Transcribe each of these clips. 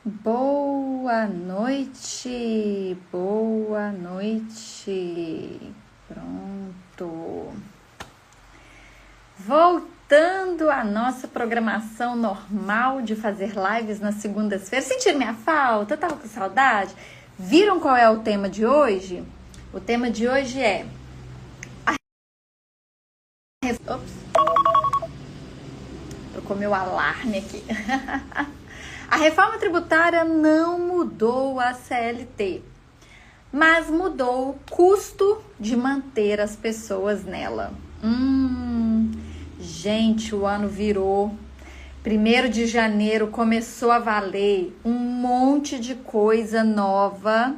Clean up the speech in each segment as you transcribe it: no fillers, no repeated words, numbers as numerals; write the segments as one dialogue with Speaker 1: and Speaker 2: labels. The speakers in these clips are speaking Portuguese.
Speaker 1: Boa noite, boa noite. Pronto. Voltando à nossa programação normal de fazer lives nas segundas-feiras. Sentiram minha falta? Eu tava com saudade? Viram qual é o tema de hoje? O tema de hoje é... Ops. Trocou meu alarme aqui. A reforma tributária não mudou a CLT, mas mudou o custo de manter as pessoas nela. Gente, o ano virou. 1º de janeiro começou a valer um monte de coisa nova,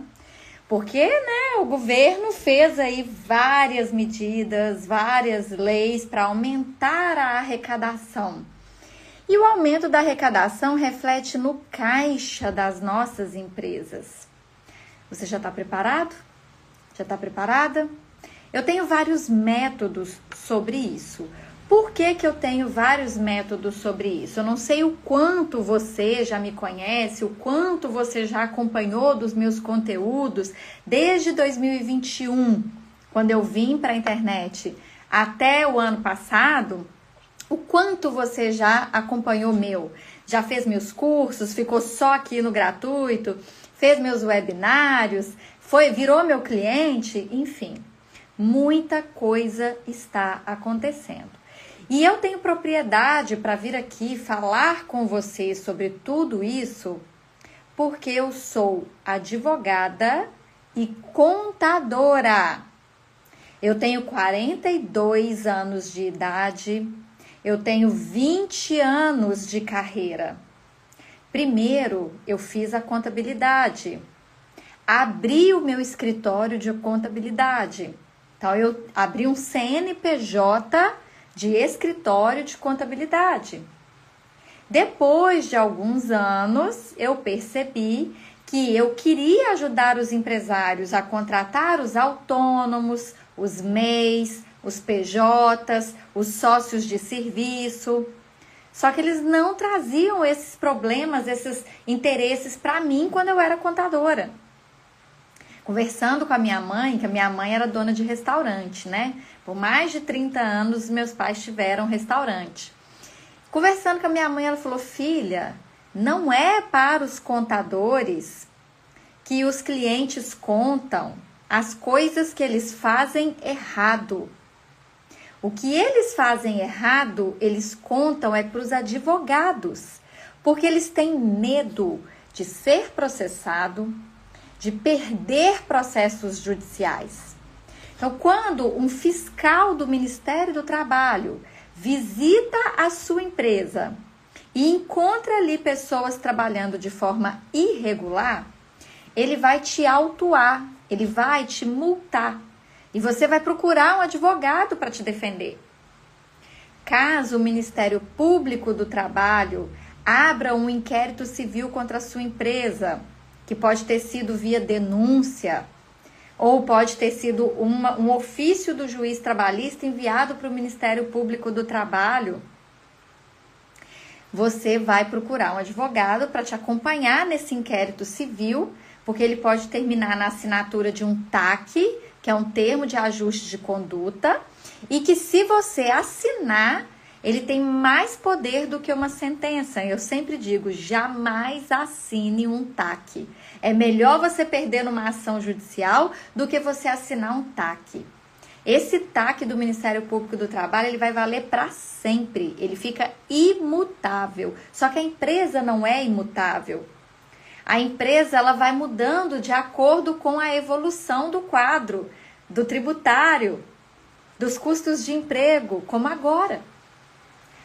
Speaker 1: porque, o governo fez aí várias medidas, várias leis para aumentar a arrecadação. E o aumento da arrecadação reflete no caixa das nossas empresas. Você já está preparado? Já está preparada? Eu tenho vários métodos sobre isso. Por que eu tenho vários métodos sobre isso? Eu não sei o quanto você já me conhece, o quanto você já acompanhou dos meus conteúdos desde 2021, quando eu vim para a internet, até o ano passado. O quanto você já acompanhou já fez meus cursos, ficou só aqui no gratuito, fez meus webinários, virou meu cliente, enfim, muita coisa está acontecendo. E eu tenho propriedade para vir aqui falar com você sobre tudo isso, porque eu sou advogada e contadora. Eu tenho 42 anos de idade. Eu tenho 20 anos de carreira. Primeiro, eu fiz a contabilidade. Abri o meu escritório de contabilidade. Então, eu abri um CNPJ de escritório de contabilidade. Depois de alguns anos, eu percebi que eu queria ajudar os empresários a contratar os autônomos, os MEIs, os PJs, os sócios de serviço. Só que eles não traziam esses problemas, esses interesses para mim quando eu era contadora. Conversando com a minha mãe, que a minha mãe era dona de restaurante, Por mais de 30 anos, meus pais tiveram restaurante. Conversando com a minha mãe, ela falou: filha, não é para os contadores que os clientes contam as coisas que eles fazem errado. O que eles fazem errado, eles contam para os advogados, porque eles têm medo de ser processado, de perder processos judiciais. Então, quando um fiscal do Ministério do Trabalho visita a sua empresa e encontra ali pessoas trabalhando de forma irregular, ele vai te autuar, ele vai te multar. E você vai procurar um advogado para te defender. Caso o Ministério Público do Trabalho abra um inquérito civil contra a sua empresa, que pode ter sido via denúncia, ou pode ter sido um ofício do juiz trabalhista enviado para o Ministério Público do Trabalho, você vai procurar um advogado para te acompanhar nesse inquérito civil, porque ele pode terminar na assinatura de um TAC, que é um termo de ajuste de conduta, e que se você assinar, ele tem mais poder do que uma sentença. Eu sempre digo, jamais assine um TAC. É melhor você perder numa ação judicial do que você assinar um TAC. Esse TAC do Ministério Público do Trabalho, ele vai valer para sempre. Ele fica imutável. Só que a empresa não é imutável. A empresa ela vai mudando de acordo com a evolução do quadro, do tributário, dos custos de emprego, como agora.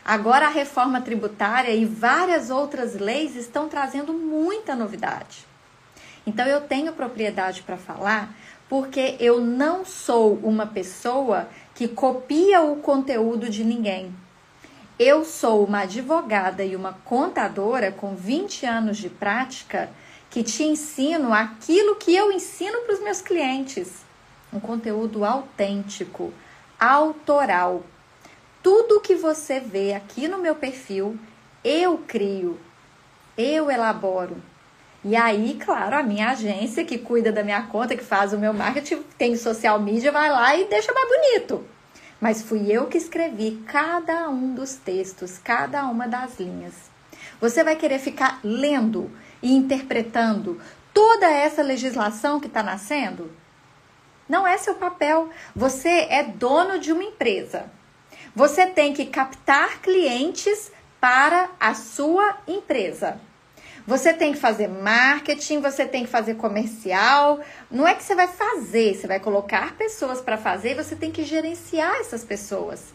Speaker 1: Agora a reforma tributária e várias outras leis estão trazendo muita novidade. Então eu tenho propriedade para falar porque eu não sou uma pessoa que copia o conteúdo de ninguém. Eu sou uma advogada e uma contadora com 20 anos de prática que te ensino aquilo que eu ensino para os meus clientes. Um conteúdo autêntico, autoral. Tudo que você vê aqui no meu perfil, eu crio, eu elaboro. E aí, claro, a minha agência que cuida da minha conta, que faz o meu marketing, tem social media, vai lá e deixa mais bonito. Mas fui eu que escrevi cada um dos textos, cada uma das linhas. Você vai querer ficar lendo e interpretando toda essa legislação que está nascendo? Não é seu papel. Você é dono de uma empresa. Você tem que captar clientes para a sua empresa. Você tem que fazer marketing, você tem que fazer comercial. Não é que você vai fazer, você vai colocar pessoas para fazer e você tem que gerenciar essas pessoas.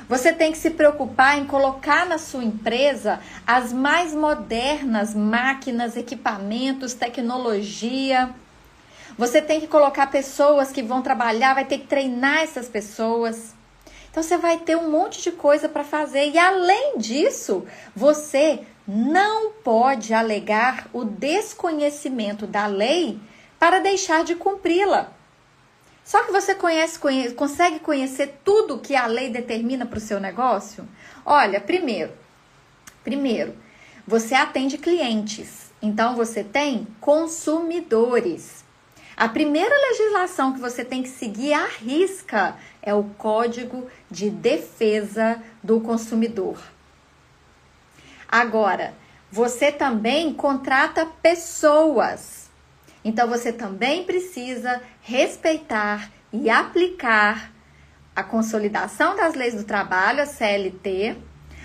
Speaker 1: Você tem que se preocupar em colocar na sua empresa as mais modernas máquinas, equipamentos, tecnologia. Você tem que colocar pessoas que vão trabalhar, vai ter que treinar essas pessoas. Então você vai ter um monte de coisa para fazer. E além disso, você não pode alegar o desconhecimento da lei para deixar de cumpri-la. Só que você consegue conhecer tudo que a lei determina para o seu negócio? Olha, primeiro, você atende clientes. Então você tem consumidores. A primeira legislação que você tem que seguir à risca é o Código de Defesa do Consumidor. Agora, você também contrata pessoas. Então, você também precisa respeitar e aplicar a Consolidação das Leis do Trabalho, a CLT,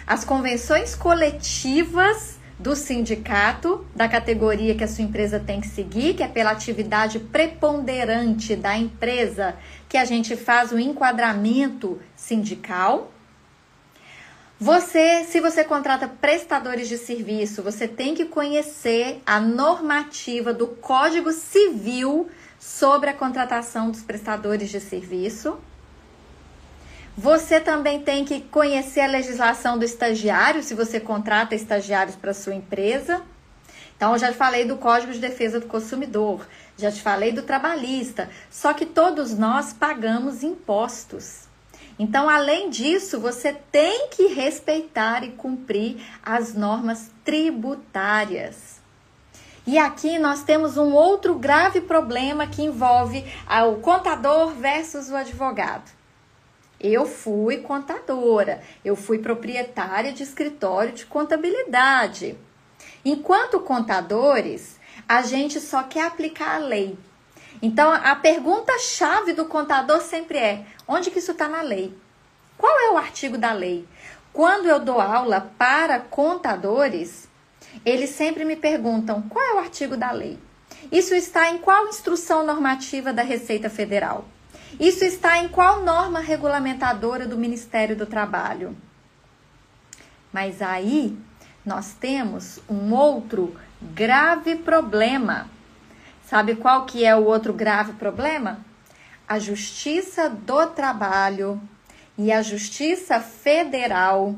Speaker 1: as convenções coletivas do sindicato, da categoria que a sua empresa tem que seguir, que é pela atividade preponderante da empresa, que a gente faz o enquadramento sindical. Se você contrata prestadores de serviço, você tem que conhecer a normativa do Código Civil sobre a contratação dos prestadores de serviço. Você também tem que conhecer a legislação do estagiário, se você contrata estagiários para sua empresa. Então, eu já falei do Código de Defesa do Consumidor, já te falei do trabalhista, só que todos nós pagamos impostos. Então, além disso, você tem que respeitar e cumprir as normas tributárias. E aqui nós temos um outro grave problema que envolve o contador versus o advogado. Eu fui contadora, eu fui proprietária de escritório de contabilidade. Enquanto contadores, a gente só quer aplicar a lei. Então, a pergunta-chave do contador sempre é: onde que isso está na lei? Qual é o artigo da lei? Quando eu dou aula para contadores, eles sempre me perguntam: qual é o artigo da lei? Isso está em qual instrução normativa da Receita Federal? Isso está em qual norma regulamentadora do Ministério do Trabalho? Mas aí nós temos um outro grave problema. Sabe qual que é o outro grave problema? A Justiça do Trabalho e a Justiça Federal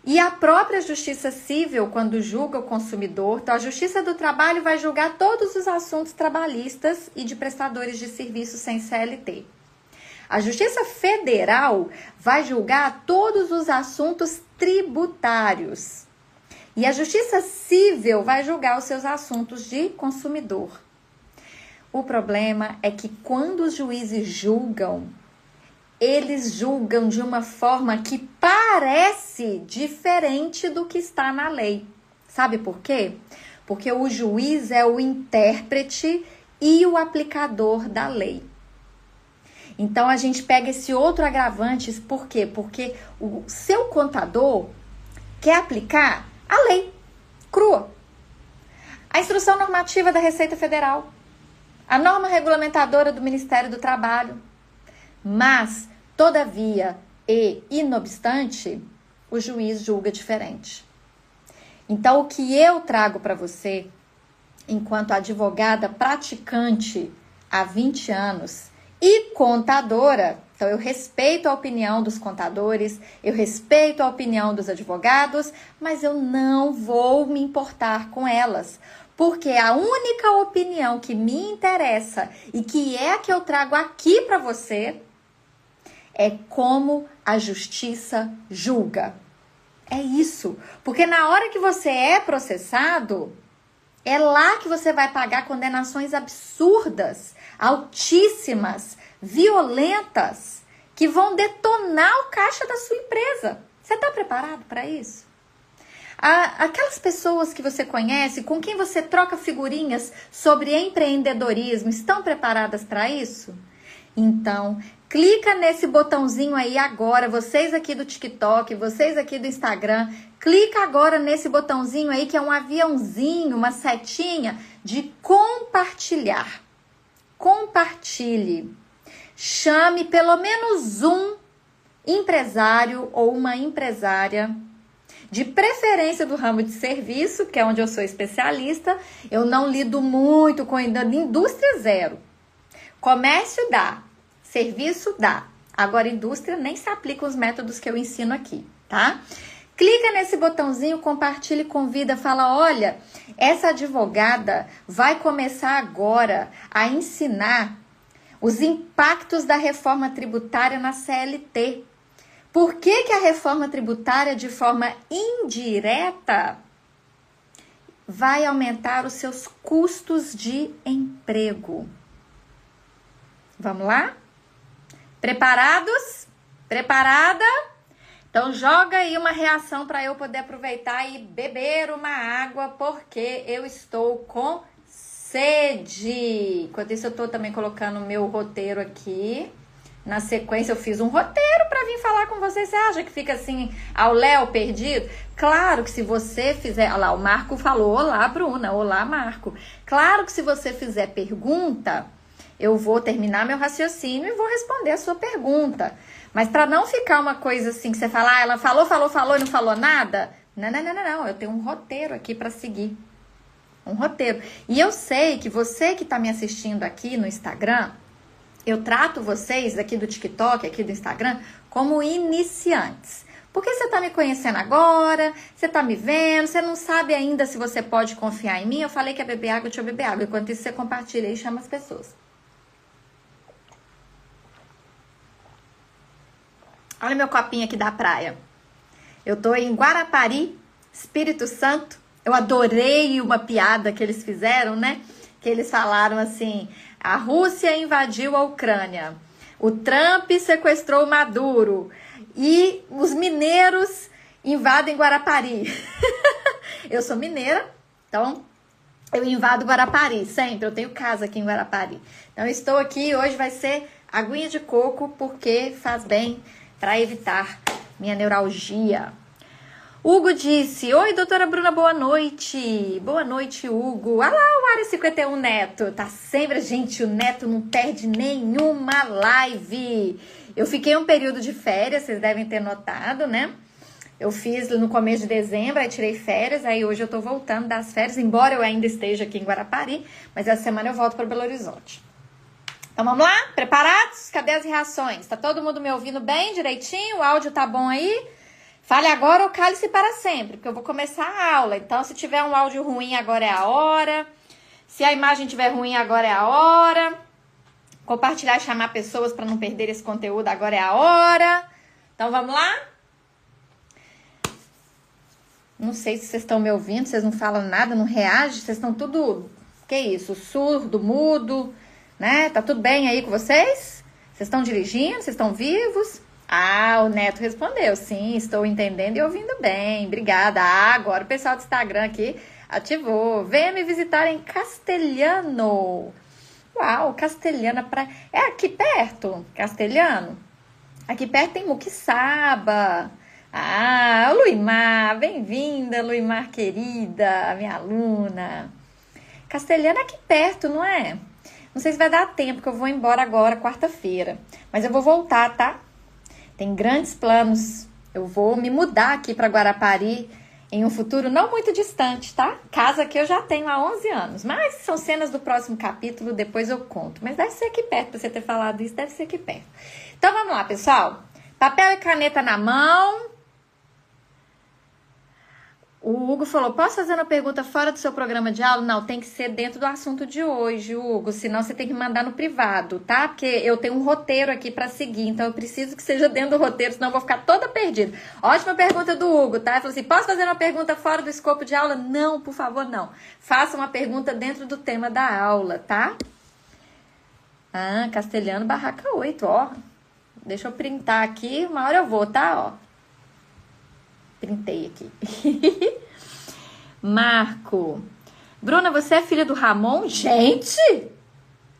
Speaker 1: e a própria Justiça Civil, quando julga o consumidor. Então, a Justiça do Trabalho vai julgar todos os assuntos trabalhistas e de prestadores de serviços sem CLT. A Justiça Federal vai julgar todos os assuntos tributários. E a Justiça Civil vai julgar os seus assuntos de consumidor. O problema é que quando os juízes julgam, eles julgam de uma forma que parece diferente do que está na lei. Sabe por quê? Porque o juiz é o intérprete e o aplicador da lei. Então, a gente pega esse outro agravante, por quê? Porque o seu contador quer aplicar a lei crua. A instrução normativa da Receita Federal, a norma regulamentadora do Ministério do Trabalho. Mas, todavia e inobstante, o juiz julga diferente. Então, o que eu trago para você, enquanto advogada praticante há 20 anos e contadora, então eu respeito a opinião dos contadores, eu respeito a opinião dos advogados, mas eu não vou me importar com elas, porque a única opinião que me interessa e que é a que eu trago aqui para você é como a justiça julga. É isso. Porque na hora que você é processado, É lá que você vai pagar condenações absurdas, altíssimas, violentas, que vão detonar o caixa da sua empresa. Você está preparado para isso? Aquelas pessoas que você conhece, com quem você troca figurinhas sobre empreendedorismo, estão preparadas para isso? Então, clica nesse botãozinho aí agora, vocês aqui do TikTok, vocês aqui do Instagram, clica agora nesse botãozinho aí que é um aviãozinho, uma setinha de compartilhar. Compartilhe. Chame pelo menos um empresário ou uma empresária, de preferência do ramo de serviço, que é onde eu sou especialista. Eu não lido muito com indústria zero. Comércio dá, serviço dá. Agora, indústria nem se aplica os métodos que eu ensino aqui, tá? Clica nesse botãozinho, compartilha, convida, fala, olha, essa advogada vai começar agora a ensinar os impactos da reforma tributária na CLT. Por que a reforma tributária, de forma indireta, vai aumentar os seus custos de emprego? Vamos lá? Preparados? Preparada? Então joga aí uma reação para eu poder aproveitar e beber uma água, porque eu estou com sede. Enquanto isso eu estou também colocando o meu roteiro aqui. Na sequência eu fiz um roteiro para vir falar com vocês. Você acha que fica assim ao léu perdido? Claro que se você fizer... Olha lá, o Marco falou, olá Bruna, olá Marco. Claro que se você fizer pergunta, eu vou terminar meu raciocínio e vou responder a sua pergunta. Mas para não ficar uma coisa assim que você fala, ela falou e não falou nada. Não, eu tenho um roteiro aqui para seguir. Um roteiro. E eu sei que você que está me assistindo aqui no Instagram, eu trato vocês aqui do TikTok, aqui do Instagram, como iniciantes. Porque você está me conhecendo agora, você está me vendo, você não sabe ainda se você pode confiar em mim. Eu falei que ia beber água, deixa eu beber água. Enquanto isso, você compartilha e chama as pessoas. Olha meu copinho aqui da praia. Eu tô em Guarapari, Espírito Santo. Eu adorei uma piada que eles fizeram, né? Que eles falaram assim, a Rússia invadiu a Ucrânia, o Trump sequestrou Maduro e os mineiros invadem Guarapari. Eu sou mineira, então eu invado Guarapari sempre, eu tenho casa aqui em Guarapari. Então estou aqui, hoje vai ser aguinha de coco, porque faz bem para evitar minha neuralgia. Hugo disse, oi, doutora Bruna, boa noite. Boa noite, Hugo. Ah lá, o Área 51 Neto. Tá sempre, gente, o Neto não perde nenhuma live. Eu fiquei um período de férias, vocês devem ter notado, né? Eu fiz no começo de dezembro, aí tirei férias, aí hoje eu tô voltando das férias, embora eu ainda esteja aqui em Guarapari, mas essa semana eu volto para Belo Horizonte. Então vamos lá? Preparados? Cadê as reações? Tá todo mundo me ouvindo bem, direitinho? O áudio tá bom aí? Fale agora ou cale-se para sempre, porque eu vou começar a aula. Então, se tiver um áudio ruim, agora é a hora. Se a imagem estiver ruim, agora é a hora. Compartilhar e chamar pessoas para não perder esse conteúdo, agora é a hora. Então, vamos lá? Não sei se vocês estão me ouvindo, vocês não falam nada, não reagem, vocês estão tudo... Que isso? Surdo, mudo, né? Tá tudo bem aí com vocês? Vocês estão dirigindo? Vocês estão vivos? Ah, o Neto respondeu, sim, estou entendendo e ouvindo bem, obrigada. Ah, agora o pessoal do Instagram aqui ativou. Venha me visitar em Castelhano. Uau, Castelhano, é aqui perto, Castelhano? Aqui perto tem Muquiçaba. Ah, Luimar, bem-vinda, Luimar querida, minha aluna. Castelhano é aqui perto, não é? Não sei se vai dar tempo, que eu vou embora agora, quarta-feira. Mas eu vou voltar, tá? Tem grandes planos. Eu vou me mudar aqui para Guarapari em um futuro não muito distante, tá? Casa que eu já tenho há 11 anos. Mas são cenas do próximo capítulo, depois eu conto. Mas deve ser aqui perto, pra você ter falado isso, deve ser aqui perto. Então vamos lá, pessoal. Papel e caneta na mão. O Hugo falou, posso fazer uma pergunta fora do seu programa de aula? Não, tem que ser dentro do assunto de hoje, Hugo, senão você tem que mandar no privado, tá? Porque eu tenho um roteiro aqui pra seguir, então eu preciso que seja dentro do roteiro, senão eu vou ficar toda perdida. Ótima pergunta do Hugo, tá? Ele falou assim, posso fazer uma pergunta fora do escopo de aula? Não, por favor, não. Faça uma pergunta dentro do tema da aula, tá? Ah, Castelhano, barraca 8, ó. Deixa eu printar aqui, uma hora eu vou, tá? Ó. Printei aqui. Marco. Bruna, você é filha do Ramon? Gente!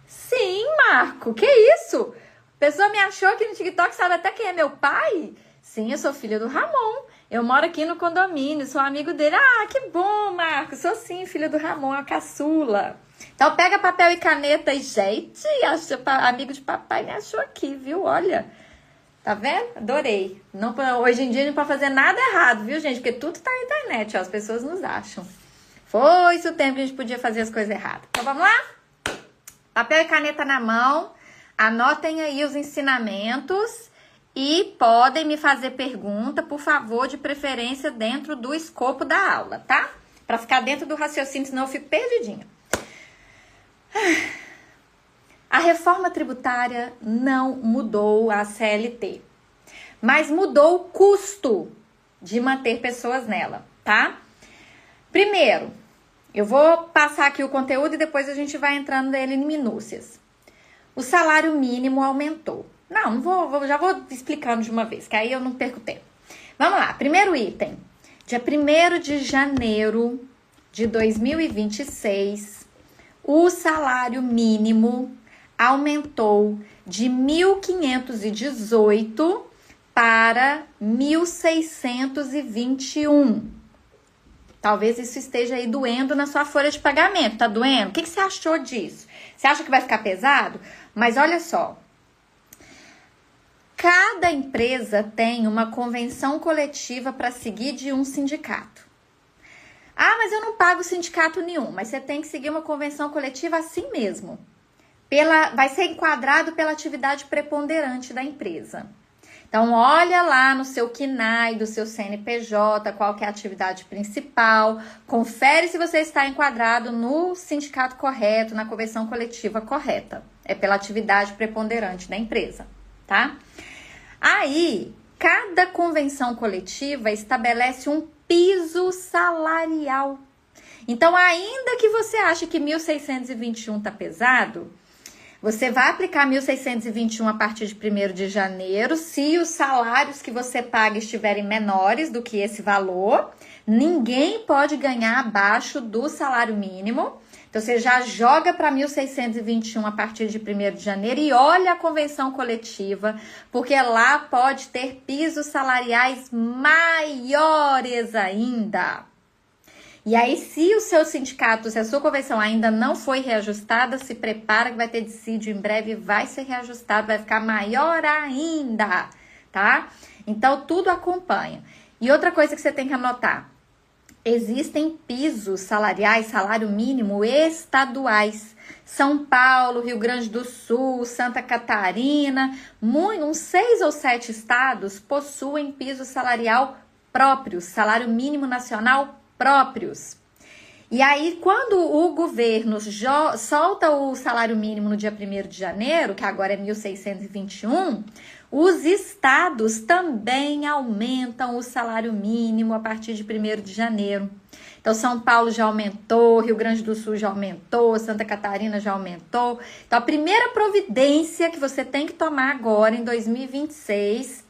Speaker 1: Sim, Marco. Que isso? A pessoa me achou aqui no TikTok, sabe até quem é meu pai? Sim, eu sou filha do Ramon. Eu moro aqui no condomínio, sou amigo dele. Ah, que bom, Marco. Sou sim, filha do Ramon, a caçula. Então pega papel e caneta e, gente, amigo de papai me achou aqui, viu? Olha. Tá vendo? Adorei. Não, hoje em dia não pode fazer nada errado, viu, gente? Porque tudo tá na internet, ó. As pessoas nos acham. Foi-se o tempo que a gente podia fazer as coisas erradas. Então, vamos lá? Papel e caneta na mão. Anotem aí os ensinamentos. E podem me fazer pergunta, por favor, de preferência dentro do escopo da aula, tá? Pra ficar dentro do raciocínio, senão eu fico perdidinha. A reforma tributária não mudou a CLT, mas mudou o custo de manter pessoas nela, tá? Primeiro, eu vou passar aqui o conteúdo e depois a gente vai entrando nele em minúcias. O salário mínimo aumentou. Não já vou explicando de uma vez, que aí eu não perco tempo. Vamos lá, primeiro item. Dia 1º de janeiro de 2026, o salário mínimo aumentou de 1.518 para 1.621. Talvez isso esteja aí doendo na sua folha de pagamento. Tá doendo? O que você achou disso? Você acha que vai ficar pesado? Mas olha só. Cada empresa tem uma convenção coletiva para seguir de um sindicato. Ah, mas eu não pago sindicato nenhum. Mas você tem que seguir uma convenção coletiva assim mesmo. Vai ser enquadrado pela atividade preponderante da empresa. Então, olha lá no seu CNAE, do seu CNPJ, qual que é a atividade principal, confere se você está enquadrado no sindicato correto, na convenção coletiva correta. É pela atividade preponderante da empresa, tá? Aí, cada convenção coletiva estabelece um piso salarial. Então, ainda que você ache que 1.621 tá pesado, você vai aplicar 1.621 a partir de 1º de janeiro, se os salários que você paga estiverem menores do que esse valor. Ninguém pode ganhar abaixo do salário mínimo. Então, você já joga para 1.621 a partir de 1º de janeiro e olha a convenção coletiva, porque lá pode ter pisos salariais maiores ainda. E aí, se o seu sindicato, se a sua convenção ainda não foi reajustada, se prepara que vai ter dissídio em breve, vai ser reajustado, vai ficar maior ainda, tá? Então, tudo acompanha. E outra coisa que você tem que anotar, existem pisos salariais, salário mínimo estaduais. São Paulo, Rio Grande do Sul, Santa Catarina, uns 6 ou 7 estados possuem piso salarial próprio, salário mínimo nacional próprios. E aí, quando o governo solta o salário mínimo no dia 1º de janeiro, que agora é 1.621, os estados também aumentam o salário mínimo a partir de 1º de janeiro. Então, São Paulo já aumentou, Rio Grande do Sul já aumentou, Santa Catarina já aumentou. Então, a primeira providência que você tem que tomar agora, em 2026,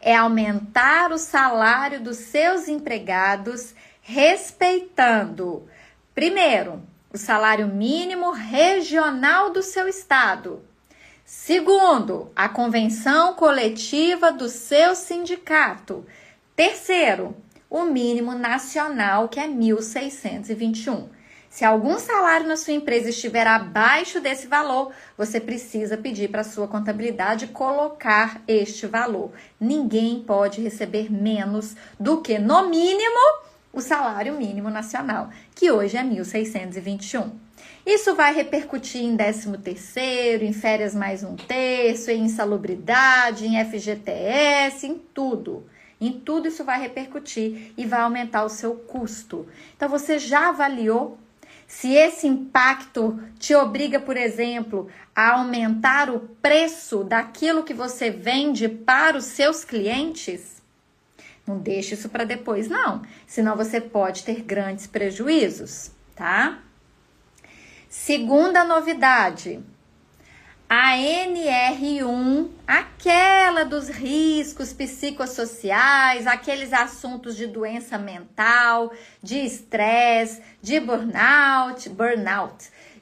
Speaker 1: é aumentar o salário dos seus empregados, respeitando, primeiro, o salário mínimo regional do seu estado. Segundo, a convenção coletiva do seu sindicato. Terceiro, o mínimo nacional, que é 1.621. Se algum salário na sua empresa estiver abaixo desse valor, você precisa pedir para a sua contabilidade colocar este valor. Ninguém pode receber menos do que, no mínimo, o salário mínimo nacional, que hoje é 1.621. Isso vai repercutir em 13º, em férias mais 1/3, em insalubridade, em FGTS, em tudo. Em tudo isso vai repercutir e vai aumentar o seu custo. Então, você já avaliou se esse impacto te obriga, por exemplo, a aumentar o preço daquilo que você vende para os seus clientes? Não deixe isso para depois, não. Senão você pode ter grandes prejuízos, tá? Segunda novidade. A NR1, aquela dos riscos psicossociais, aqueles assuntos de doença mental, de estresse, de burnout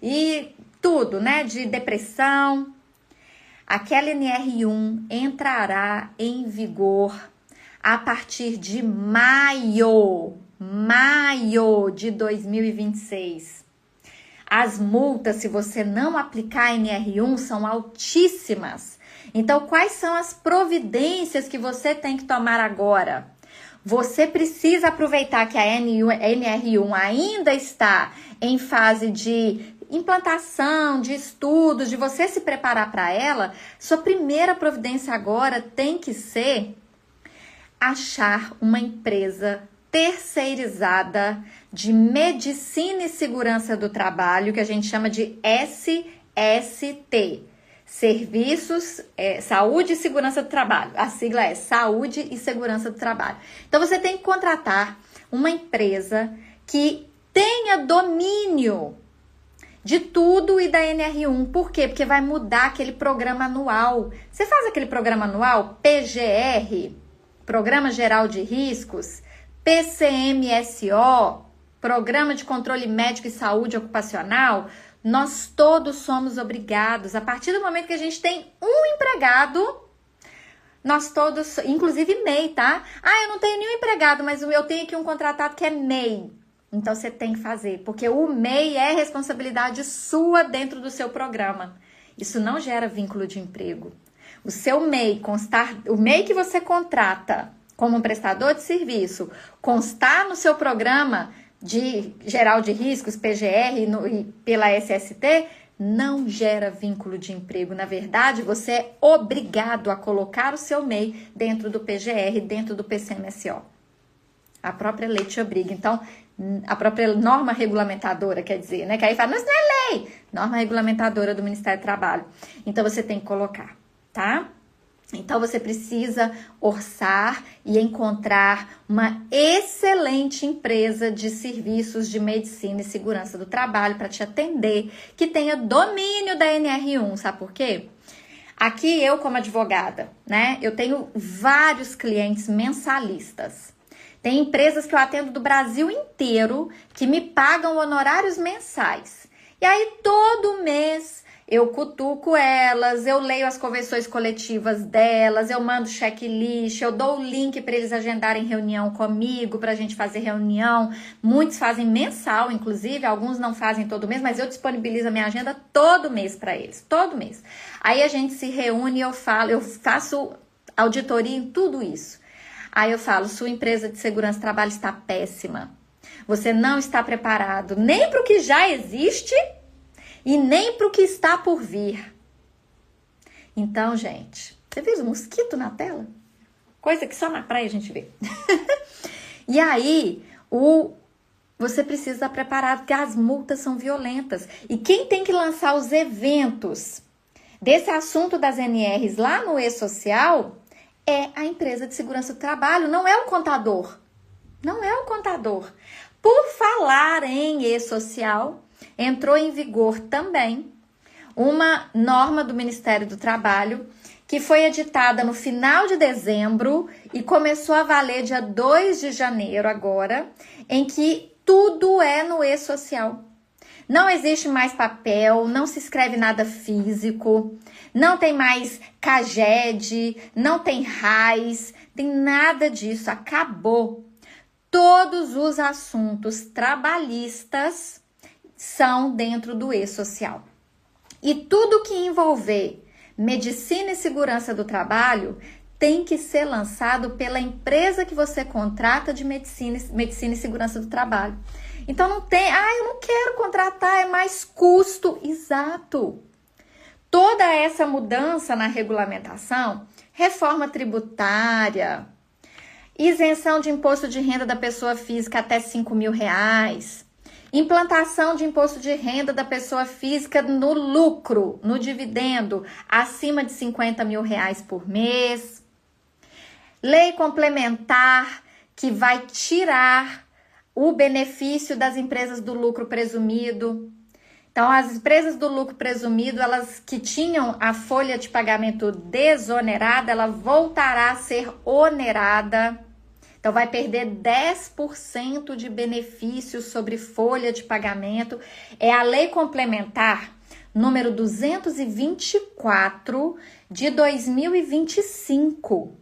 Speaker 1: e tudo, né? De depressão. Aquela NR1 entrará em vigor a partir de maio de 2026. As multas, se você não aplicar a NR1, são altíssimas. Então, quais são as providências que você tem que tomar agora? Você precisa aproveitar que a NR1 ainda está em fase de implantação, de estudos, de você se preparar para ela. Sua primeira providência agora tem que ser achar uma empresa terceirizada de medicina e segurança do trabalho, que a gente chama de SST, Serviços, Saúde e Segurança do Trabalho. A sigla é Saúde e Segurança do Trabalho. Então, você tem que contratar uma empresa que tenha domínio de tudo e da NR1. Por quê? Porque vai mudar aquele programa anual. Você faz aquele programa anual, PGR, Programa Geral de Riscos, PCMSO, Programa de Controle Médico e Saúde Ocupacional. Nós todos somos obrigados, a partir do momento que a gente tem um empregado, nós todos, inclusive MEI, tá? Eu não tenho nenhum empregado, mas eu tenho aqui um contratado que é MEI. Então, você tem que fazer, porque o MEI é responsabilidade sua dentro do seu programa. Isso não gera vínculo de emprego. O seu MEI o MEI que você contrata como um prestador de serviço, constar no seu programa de geral de riscos, PGR e pela SST, não gera vínculo de emprego. Na verdade, você é obrigado a colocar o seu MEI dentro do PGR, dentro do PCMSO. A própria lei te obriga. Então, a própria norma regulamentadora, quer dizer, né? Que aí fala, não, isso não é lei. Norma regulamentadora do Ministério do Trabalho. Então, você tem que colocar, tá? Então, você precisa orçar e encontrar uma excelente empresa de serviços de medicina e segurança do trabalho para te atender, que tenha domínio da NR1, sabe por quê? Aqui, eu como advogada, né, eu tenho vários clientes mensalistas. Tem empresas que eu atendo do Brasil inteiro que me pagam honorários mensais. E aí, todo mês, eu cutuco elas, eu leio as convenções coletivas delas, eu mando checklist, eu dou o link para eles agendarem reunião comigo, para a gente fazer reunião. Muitos fazem mensal, inclusive, alguns não fazem todo mês, mas eu disponibilizo a minha agenda todo mês para eles, todo mês. Aí a gente se reúne e eu faço auditoria em tudo isso. Aí eu falo, sua empresa de segurança do trabalho está péssima. Você não está preparado nem para o que já existe e nem para o que está por vir. Então, gente, você viu o mosquito na tela? Coisa que só na praia a gente vê. E aí, você precisa estar preparado, porque as multas são violentas. E quem tem que lançar os eventos desse assunto das NRs lá no E-Social é a empresa de segurança do trabalho, não é o contador. Não é o contador. Por falar em E-Social, entrou em vigor também uma norma do Ministério do Trabalho que foi editada no final de dezembro e começou a valer dia 2 de janeiro agora, em que tudo é no E-Social. Não existe mais papel, não se escreve nada físico, não tem mais CAGED, não tem RAIS, tem nada disso, acabou. Todos os assuntos trabalhistas são dentro do E-Social. E tudo que envolver medicina e segurança do trabalho tem que ser lançado pela empresa que você contrata de medicina e segurança do trabalho. Então não tem, eu não quero contratar, é mais custo. Exato. Toda essa mudança na regulamentação, reforma tributária, Isenção de imposto de renda da pessoa física até R$ 5.000. Implantação de imposto de renda da pessoa física no lucro, no dividendo, acima de R$ 50.000 por mês. Lei complementar que vai tirar o benefício das empresas do lucro presumido. Então, as empresas do lucro presumido, elas que tinham a folha de pagamento desonerada, ela voltará a ser onerada. Então, vai perder 10% de benefício sobre folha de pagamento. É a lei complementar número 224 de 2025.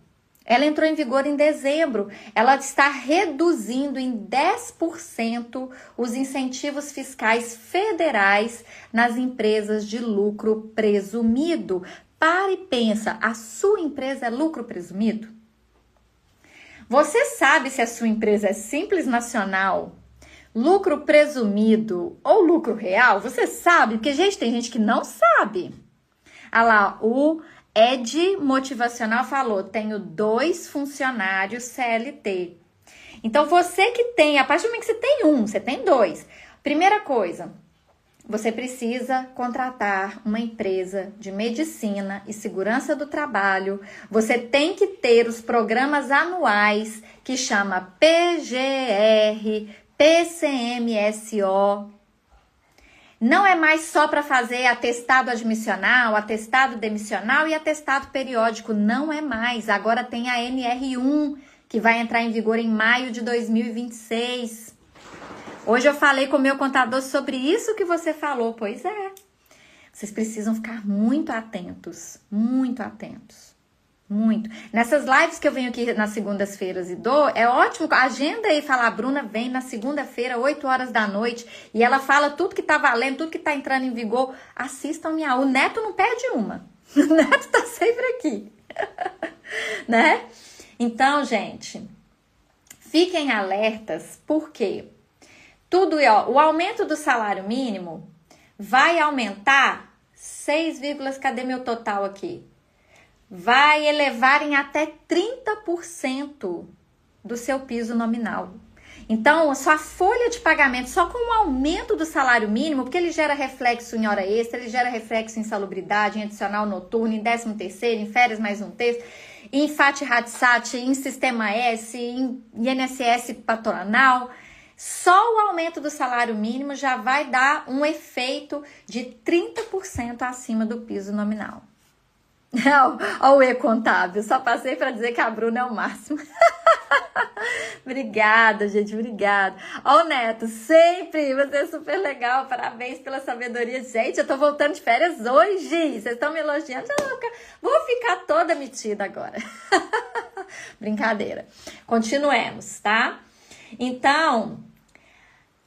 Speaker 1: Ela entrou em vigor em dezembro. Ela está reduzindo em 10% os incentivos fiscais federais nas empresas de lucro presumido. Para e pensa, a sua empresa é lucro presumido? Você sabe se a sua empresa é simples nacional, lucro presumido ou lucro real? Você sabe? Porque, gente, tem gente que não sabe. Ah lá, o Ed Motivacional falou, tenho 2 funcionários CLT. Então, você que tem, a partir do momento que você tem 1, você tem 2. Primeira coisa, você precisa contratar uma empresa de medicina e segurança do trabalho. Você tem que ter os programas anuais que chama PGR, PCMSO. Não é mais só para fazer atestado admissional, atestado demissional e atestado periódico. Não é mais. Agora tem a NR1, que vai entrar em vigor em maio de 2026. Hoje eu falei com o meu contador sobre isso que você falou. Pois é. Vocês precisam ficar muito atentos. Muito atentos. Muito. Nessas lives que eu venho aqui nas segundas-feiras e dou, é ótimo. Agenda aí, fala, a Bruna vem na segunda-feira, 8 horas da noite, e ela fala tudo que tá valendo, tudo que tá entrando em vigor. Assistam-me. O Neto não perde uma. O Neto tá sempre aqui. Né? Então, gente, fiquem alertas, porque tudo, ó, o aumento do salário mínimo vai aumentar 6, cadê meu total aqui? Vai elevar em até 30% do seu piso nominal. Então, a sua folha de pagamento, só com o aumento do salário mínimo, porque ele gera reflexo em hora extra, ele gera reflexo em insalubridade, em adicional noturno, em 13º, em férias mais um terço, em FAT-RAT-SAT, em Sistema S, em INSS patronal. Só o aumento do salário mínimo já vai dar um efeito de 30% acima do piso nominal. Olha o e-contábil, só passei para dizer que a Bruna é o máximo. Obrigada, gente, obrigada. Ó, o Neto, sempre, você é super legal, parabéns pela sabedoria. Gente, eu tô voltando de férias hoje, vocês estão me elogiando, vou ficar toda metida agora. Brincadeira. Continuemos, tá? Então,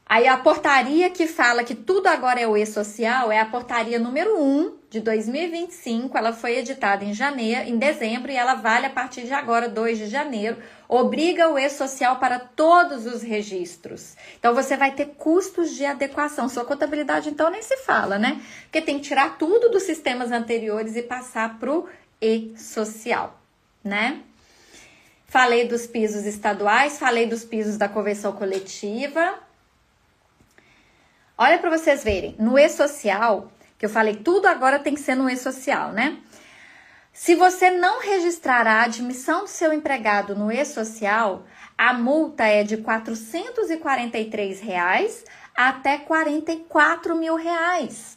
Speaker 1: aí a portaria que fala que tudo agora é o e-social é a portaria número 1 de 2025. Ela foi editada em dezembro, e ela vale a partir de agora, 2 de janeiro. Obriga o e-social para todos os registros. Então, você vai ter custos de adequação. Sua contabilidade, então, nem se fala, né? Porque tem que tirar tudo dos sistemas anteriores e passar para o e-social, né? Falei dos pisos estaduais, falei dos pisos da convenção coletiva. Olha para vocês verem, no e-social, que eu falei, tudo agora tem que ser no e-social, né? Se você não registrar a admissão do seu empregado no e-social, a multa é de R$ 443 até R$ 44.000.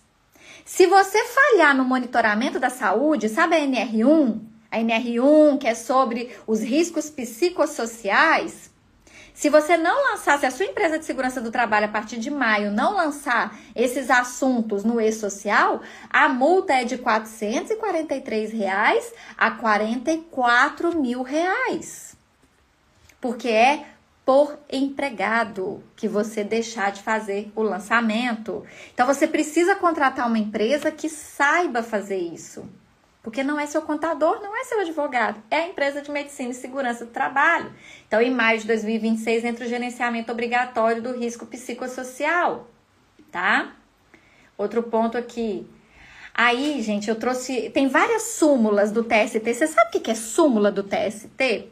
Speaker 1: Se você falhar no monitoramento da saúde, sabe a NR1? A NR1, que é sobre os riscos psicossociais. Se você não lançar, se a sua empresa de segurança do trabalho, a partir de maio, não lançar esses assuntos no e-social, a multa é de R$ 443 a R$ 44.000. Porque é por empregado que você deixar de fazer o lançamento. Então, você precisa contratar uma empresa que saiba fazer isso. Porque não é seu contador, não é seu advogado, é a empresa de medicina e segurança do trabalho. Então, em maio de 2026, entra o gerenciamento obrigatório do risco psicossocial, tá? Outro ponto aqui. Aí, gente, eu trouxe... Tem várias súmulas do TST. Você sabe o que é súmula do TST?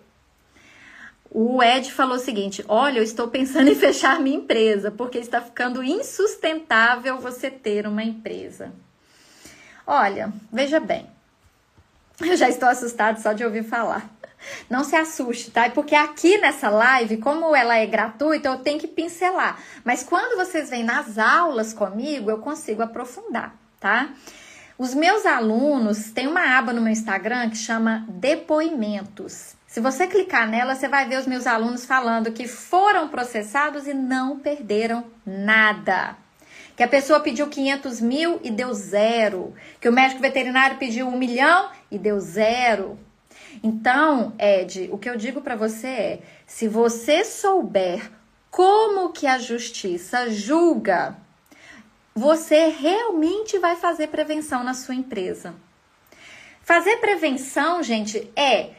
Speaker 1: O Ed falou o seguinte: olha, eu estou pensando em fechar minha empresa, porque está ficando insustentável você ter uma empresa. Olha, veja bem, eu já estou assustada só de ouvir falar. Não se assuste, tá? Porque aqui nessa live, como ela é gratuita, eu tenho que pincelar. Mas quando vocês vêm nas aulas comigo, eu consigo aprofundar, tá? Os meus alunos, tem uma aba no meu Instagram que chama Depoimentos. Se você clicar nela, você vai ver os meus alunos falando que foram processados e não perderam nada. Que a pessoa pediu 500 mil e deu 0. Que o médico veterinário pediu 1 milhão e deu 0. Então, Ed, o que eu digo para você é, se você souber como que a justiça julga, você realmente vai fazer prevenção na sua empresa. Fazer prevenção, gente,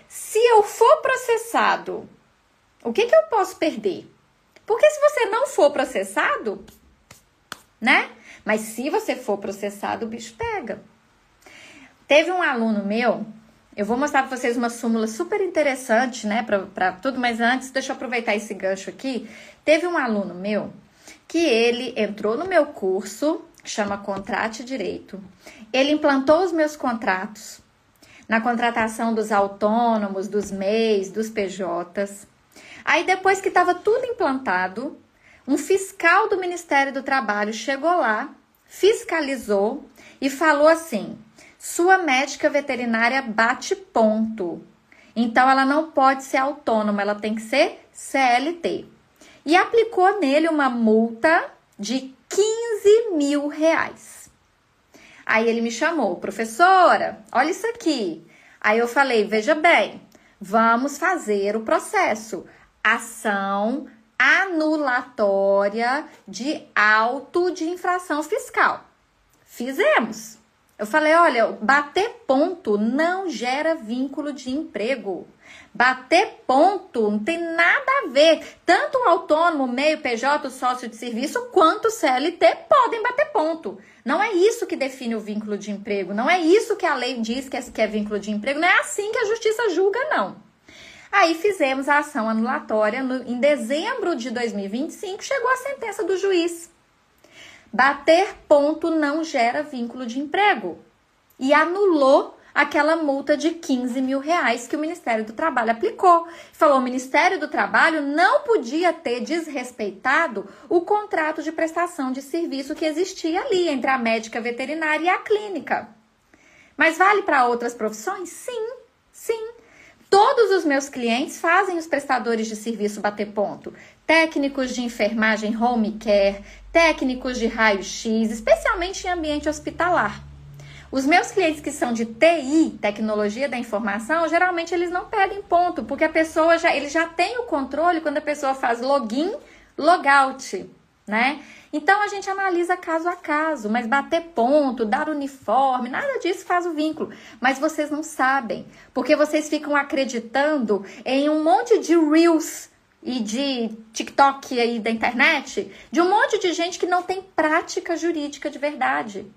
Speaker 1: se eu for processado, o que eu posso perder? Porque se você não for processado, né? Mas se você for processado, o bicho pega. Teve um aluno meu, eu vou mostrar para vocês uma súmula super interessante, né? Para tudo, mas antes, deixa eu aproveitar esse gancho aqui. Teve um aluno meu que ele entrou no meu curso, que chama Contrate Direito. Ele implantou os meus contratos na contratação dos autônomos, dos MEIs, dos PJs. Aí depois que estava tudo implantado, um fiscal do Ministério do Trabalho chegou lá, fiscalizou e falou assim: sua médica veterinária bate ponto. Então ela não pode ser autônoma, ela tem que ser CLT. E aplicou nele uma multa de 15 mil reais. Aí ele me chamou: professora, olha isso aqui. Aí eu falei: veja bem, vamos fazer o processo. Ação anulatória de auto de infração fiscal. Fizemos. Eu falei: olha, bater ponto não gera vínculo de emprego. Bater ponto não tem nada a ver. Tanto o autônomo, o MEI, o PJ, o sócio de serviço, quanto o CLT podem bater ponto. Não é isso que define o vínculo de emprego. Não é isso que a lei diz que é vínculo de emprego. Não é assim que a justiça julga, não. Aí fizemos a ação anulatória em dezembro de 2025, chegou a sentença do juiz. Bater ponto não gera vínculo de emprego. E anulou aquela multa de 15 mil reais que o Ministério do Trabalho aplicou. Falou: o Ministério do Trabalho não podia ter desrespeitado o contrato de prestação de serviço que existia ali entre a médica veterinária e a clínica. Mas vale para outras profissões? Sim, sim. Todos os meus clientes fazem os prestadores de serviço bater ponto. Técnicos de enfermagem home care, técnicos de raio-x, especialmente em ambiente hospitalar. Os meus clientes que são de TI, tecnologia da informação, geralmente eles não pedem ponto, porque a pessoa ele já tem o controle quando a pessoa faz login, logout, né? Então a gente analisa caso a caso, mas bater ponto, dar uniforme, nada disso faz o vínculo. Mas vocês não sabem, porque vocês ficam acreditando em um monte de reels e de TikTok aí da internet, de um monte de gente que não tem prática jurídica de verdade.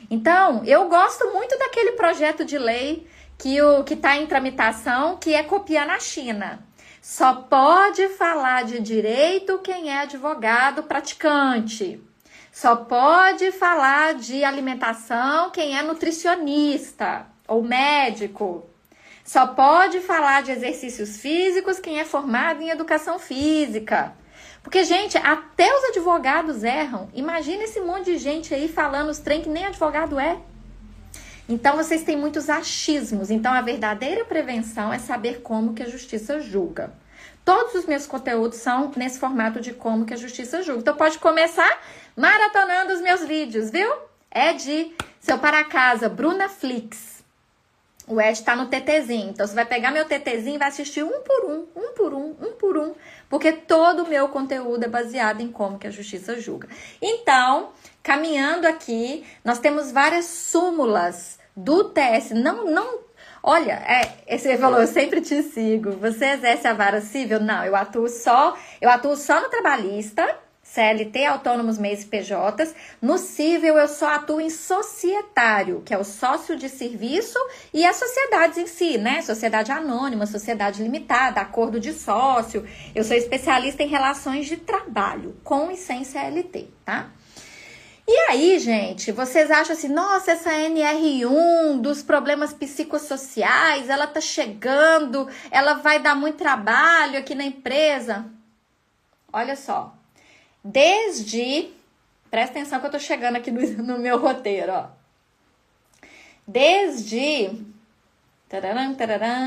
Speaker 1: Então, eu gosto muito daquele projeto de lei que está em tramitação, que é copiar na China. Só pode falar de direito quem é advogado praticante. Só pode falar de alimentação quem é nutricionista ou médico. Só pode falar de exercícios físicos quem é formado em educação física. Porque, gente, até os advogados erram. Imagina esse monte de gente aí falando os trem que nem advogado é. Então, vocês têm muitos achismos. Então, a verdadeira prevenção é saber como que a justiça julga. Todos os meus conteúdos são nesse formato de como que a justiça julga. Então, pode começar maratonando os meus vídeos, viu? Ed, seu para casa, Bruna Flix. O Ed tá no TTzinho. Então, você vai pegar meu TTzinho e vai assistir um por um. Porque todo o meu conteúdo é baseado em como que a justiça julga. Então, caminhando aqui, nós temos várias súmulas do TS. Olha, você falou: eu sempre te sigo. Você exerce a vara civil? Não, eu atuo só no trabalhista, CLT, autônomos, MEIs e PJs. No civil, eu só atuo em societário, que é o sócio de serviço e as sociedades em si, né? Sociedade anônima, sociedade limitada, acordo de sócio. Eu sou especialista em relações de trabalho, com e sem CLT, tá? E aí, gente, vocês acham assim, nossa, essa NR1 dos problemas psicossociais, ela tá chegando, ela vai dar muito trabalho aqui na empresa? Olha só, presta atenção que eu tô chegando aqui no meu roteiro, ó.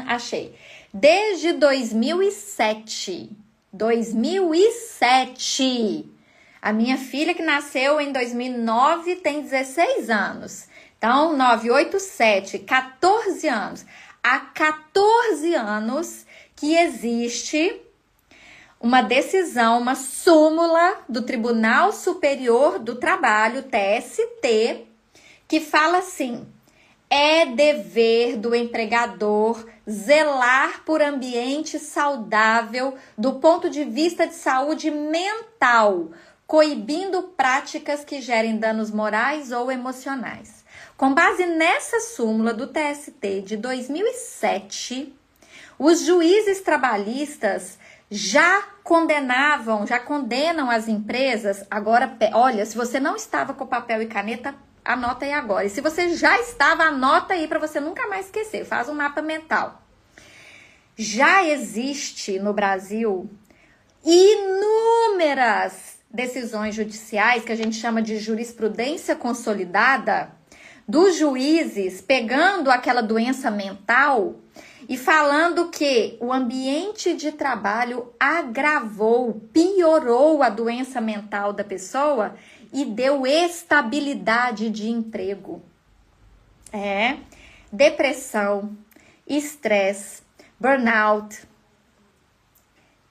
Speaker 1: Achei. Desde 2007, a minha filha, que nasceu em 2009, tem 16 anos. Então, 9, 8, 7, 14 anos. Há 14 anos que existe uma decisão, uma súmula do Tribunal Superior do Trabalho, TST, que fala assim: é dever do empregador zelar por ambiente saudável do ponto de vista de saúde mental, coibindo práticas que gerem danos morais ou emocionais. Com base nessa súmula do TST de 2007, os juízes trabalhistas já condenam as empresas. Agora, olha, se você não estava com papel e caneta, anota aí agora. E se você já estava, anota aí para você nunca mais esquecer. Faz um mapa mental. Já existe no Brasil inúmeras decisões judiciais que a gente chama de jurisprudência consolidada, dos juízes pegando aquela doença mental e falando que o ambiente de trabalho agravou, piorou a doença mental da pessoa e deu estabilidade de emprego. Depressão, estresse, burnout,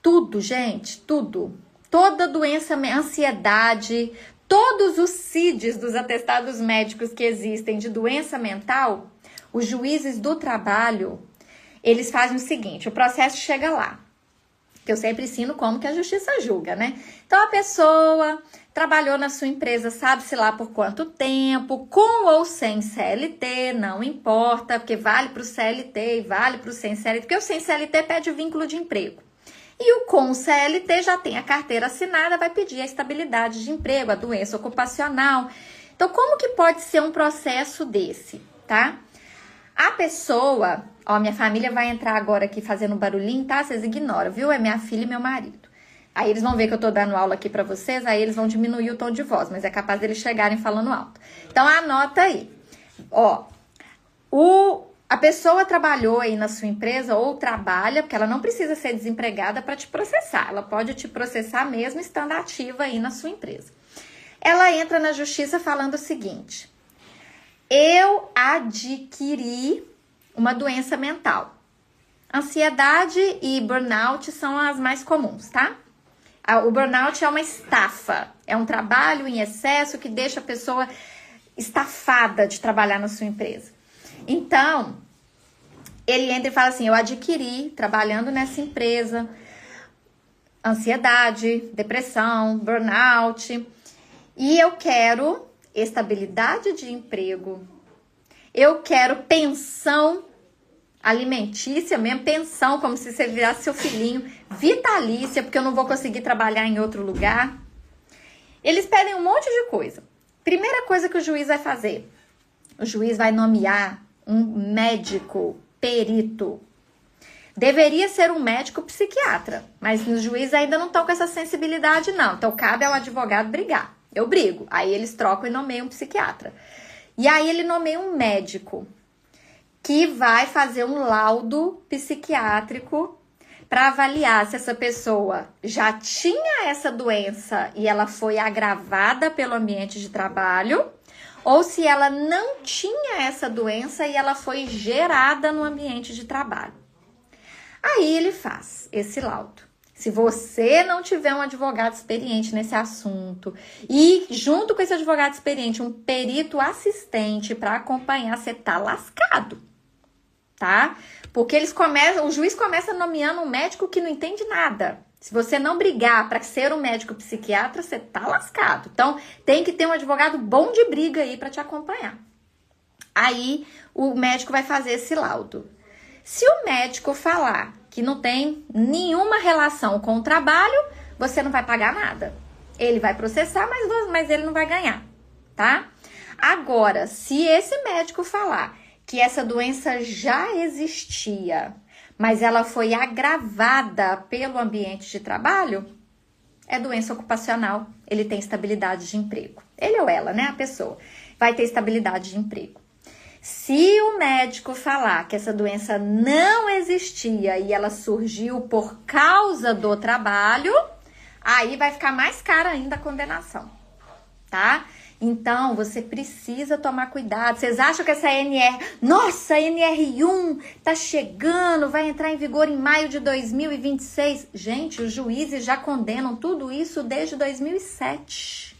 Speaker 1: tudo, gente, tudo. Toda doença, ansiedade, todos os CIDs dos atestados médicos que existem de doença mental, os juízes do trabalho, eles fazem o seguinte: o processo chega lá, que eu sempre ensino como que a justiça julga, né? Então, a pessoa trabalhou na sua empresa, sabe-se lá por quanto tempo, com ou sem CLT, não importa, porque vale para o CLT e vale para o sem CLT, porque o sem CLT pede vínculo de emprego. E o com CLT já tem a carteira assinada, vai pedir a estabilidade de emprego, a doença ocupacional. Então, como que pode ser um processo desse, tá? A pessoa, ó, minha família vai entrar agora aqui fazendo barulhinho, tá? Vocês ignoram, viu? É minha filha e meu marido. Aí eles vão ver que eu tô dando aula aqui pra vocês, aí eles vão diminuir o tom de voz, mas é capaz deles chegarem falando alto. Então, anota aí. Ó, a pessoa trabalhou aí na sua empresa ou trabalha, porque ela não precisa ser desempregada para te processar. Ela pode te processar mesmo estando ativa aí na sua empresa. Ela entra na justiça falando o seguinte: eu adquiri uma doença mental. Ansiedade e burnout são as mais comuns, tá? O burnout é uma estafa, é um trabalho em excesso que deixa a pessoa estafada de trabalhar na sua empresa. Então, ele entra e fala assim: eu adquiri, trabalhando nessa empresa, ansiedade, depressão, burnout, e eu quero estabilidade de emprego, eu quero pensão alimentícia mesmo, pensão, como se você virasse seu filhinho, vitalícia, porque eu não vou conseguir trabalhar em outro lugar. Eles pedem um monte de coisa. Primeira coisa que o juiz vai fazer: o juiz vai nomear um médico perito. Deveria ser um médico psiquiatra, mas os juízes ainda não estão com essa sensibilidade, não. Então, cabe ao advogado brigar. Eu brigo. Aí eles trocam e nomeiam um psiquiatra. E aí ele nomeia um médico que vai fazer um laudo psiquiátrico para avaliar se essa pessoa já tinha essa doença e ela foi agravada pelo ambiente de trabalho, ou se ela não tinha essa doença e ela foi gerada no ambiente de trabalho. Aí ele faz esse laudo. Se você não tiver um advogado experiente nesse assunto e junto com esse advogado experiente um perito assistente para acompanhar, você tá lascado, tá? Porque o juiz começa nomeando um médico que não entende nada. Se você não brigar para ser um médico psiquiatra, você tá lascado. Então, tem que ter um advogado bom de briga aí para te acompanhar. Aí, o médico vai fazer esse laudo. Se o médico falar que não tem nenhuma relação com o trabalho, você não vai pagar nada. Ele vai processar, mas ele não vai ganhar, tá? Agora, se esse médico falar que essa doença já existia, mas ela foi agravada pelo ambiente de trabalho, é doença ocupacional, ele tem estabilidade de emprego. Ele ou ela, né, a pessoa, vai ter estabilidade de emprego. Se o médico falar que essa doença não existia e ela surgiu por causa do trabalho, aí vai ficar mais cara ainda a condenação, tá? Então, você precisa tomar cuidado. Vocês acham que essa nossa, NR1 tá chegando, vai entrar em vigor em maio de 2026? Gente, os juízes já condenam tudo isso desde 2007.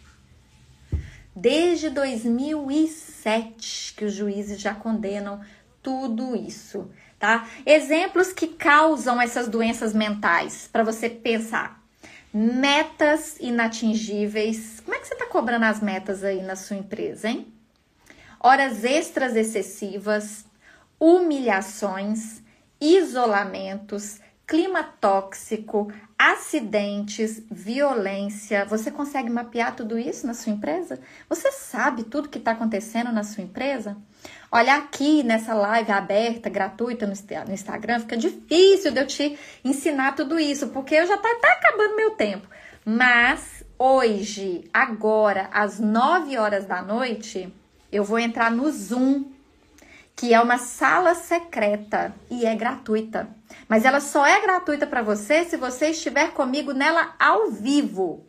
Speaker 1: Desde 2007 que os juízes já condenam tudo isso, tá? Exemplos que causam essas doenças mentais, para você pensar. Metas inatingíveis. Como é que você está cobrando as metas aí na sua empresa, hein? Horas extras excessivas, humilhações, isolamentos, clima tóxico, acidentes, violência. Você consegue mapear tudo isso na sua empresa? Você sabe tudo que está acontecendo na sua empresa? Olha, aqui nessa live aberta, gratuita no Instagram, fica difícil de eu te ensinar tudo isso, porque eu já tá acabando meu tempo. Mas hoje, agora, às 9 horas da noite, eu vou entrar no Zoom, que é uma sala secreta e é gratuita. Mas ela só é gratuita para você se você estiver comigo nela ao vivo.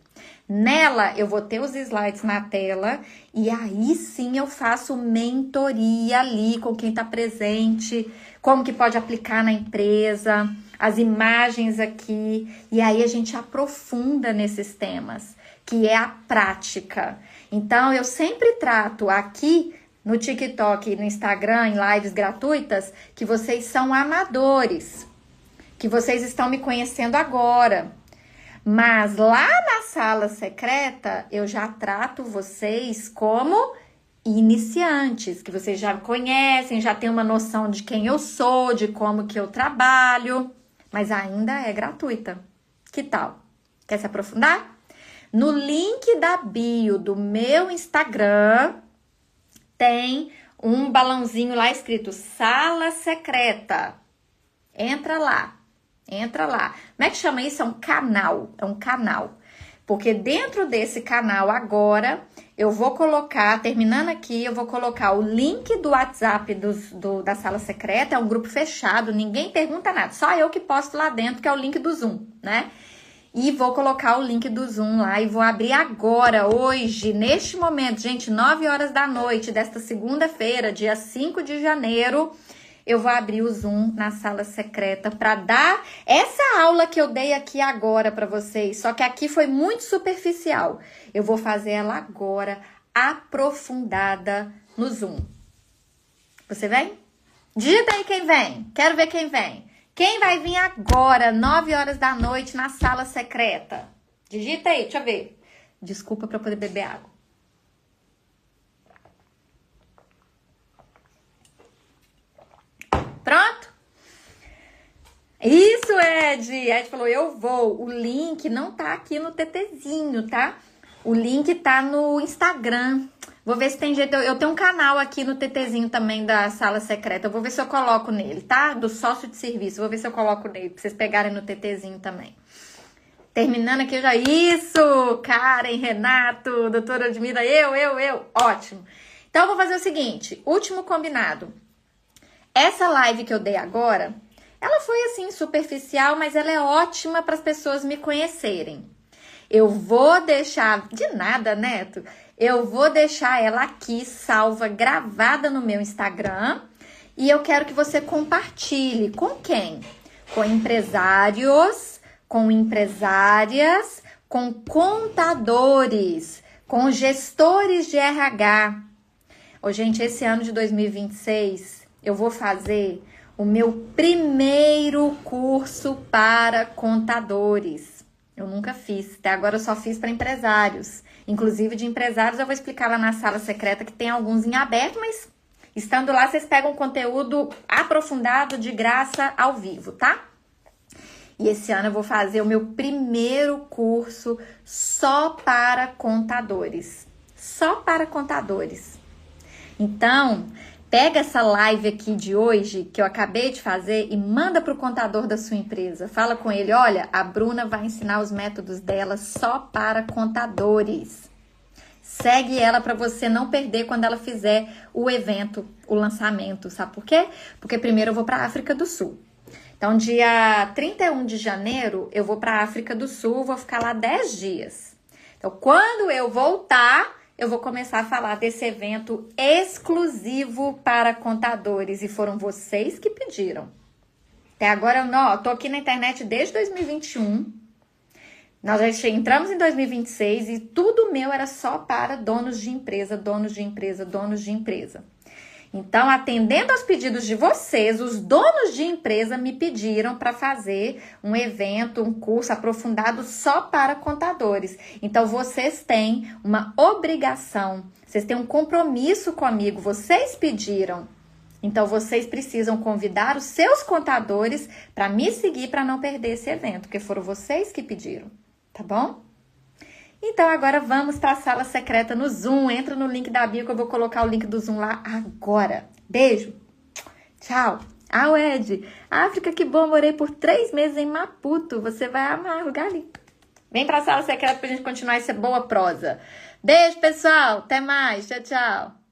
Speaker 1: Nela, eu vou ter os slides na tela e aí sim eu faço mentoria ali com quem está presente, como que pode aplicar na empresa, as imagens aqui. E aí a gente aprofunda nesses temas, que é a prática. Então, eu sempre trato aqui no TikTok e no Instagram, em lives gratuitas, que vocês são amadores, que vocês estão me conhecendo agora. Mas lá na sala secreta, eu já trato vocês como iniciantes, que vocês já conhecem, já têm uma noção de quem eu sou, de como que eu trabalho, mas ainda é gratuita. Que tal? Quer se aprofundar? No link da bio do meu Instagram, tem um balãozinho lá escrito Sala Secreta. Entra lá. Entra lá. Como é que chama isso? É um canal. É um canal. Porque dentro desse canal agora, eu vou colocar, terminando aqui, eu vou colocar o link do WhatsApp da Sala Secreta. É um grupo fechado, ninguém pergunta nada. Só eu que posto lá dentro, que é o link do Zoom, né? E vou colocar o link do Zoom lá e vou abrir agora, hoje, neste momento, gente, 9 horas da noite desta segunda-feira, dia 5 de janeiro, eu vou abrir o Zoom na sala secreta para dar essa aula que eu dei aqui agora para vocês. Só que aqui foi muito superficial. Eu vou fazer ela agora, aprofundada no Zoom. Você vem? Digita aí quem vem. Quero ver quem vem. Quem vai vir agora, 9 horas da noite, na sala secreta? Digita aí, deixa eu ver. Desculpa para poder beber água. Pronto? Isso, Ed! Ed falou, eu vou. O link não tá aqui no TTzinho, tá? O link tá no Instagram. Vou ver se tem jeito. Eu tenho um canal aqui no TTzinho também da sala secreta. Eu vou ver se eu coloco nele, tá? Do sócio de serviço. Vou ver se eu coloco nele, pra vocês pegarem no TTzinho também. Terminando aqui já. Isso! Karen, Renato, doutora Admira, eu. Ótimo. Então, eu vou fazer o seguinte. Último combinado. Essa live que eu dei agora, ela foi assim, superficial, mas ela é ótima para as pessoas me conhecerem. Eu vou deixar... De nada, Neto. Eu vou deixar ela aqui, salva, gravada no meu Instagram. E eu quero que você compartilhe. Com quem? Com empresários, com empresárias, com contadores, com gestores de RH. Ô, gente, esse ano de 2026, eu vou fazer o meu primeiro curso para contadores. Eu nunca fiz. Até agora eu só fiz para empresários. Inclusive de empresários eu vou explicar lá na sala secreta que tem alguns em aberto, mas estando lá vocês pegam conteúdo aprofundado de graça ao vivo, tá? E esse ano eu vou fazer o meu primeiro curso só para contadores. Só para contadores. Então, pega essa live aqui de hoje, que eu acabei de fazer, e manda para o contador da sua empresa. Fala com ele, olha, a Bruna vai ensinar os métodos dela só para contadores. Segue ela para você não perder quando ela fizer o evento, o lançamento. Sabe por quê? Porque primeiro eu vou para a África do Sul. Então, dia 31 de janeiro, eu vou para a África do Sul, vou ficar lá 10 dias. Então, quando eu voltar, eu vou começar a falar desse evento exclusivo para contadores. E foram vocês que pediram. Até agora, eu tô aqui na internet desde 2021. Nós já entramos em 2026 e tudo meu era só para donos de empresa, donos de empresa, donos de empresa. Então, atendendo aos pedidos de vocês, os donos de empresa me pediram para fazer um evento, um curso aprofundado só para contadores. Então, vocês têm uma obrigação, vocês têm um compromisso comigo, vocês pediram. Então, vocês precisam convidar os seus contadores para me seguir para não perder esse evento, porque foram vocês que pediram, tá bom? Então, agora vamos para a sala secreta no Zoom. Entra no link da bio que eu vou colocar o link do Zoom lá agora. Beijo. Tchau. Ah, o Ed. África, que bom. Morei por 3 meses em Maputo. Você vai amar o lugar ali. Vem para a sala secreta para a gente continuar essa boa prosa. Beijo, pessoal. Até mais. Tchau, tchau.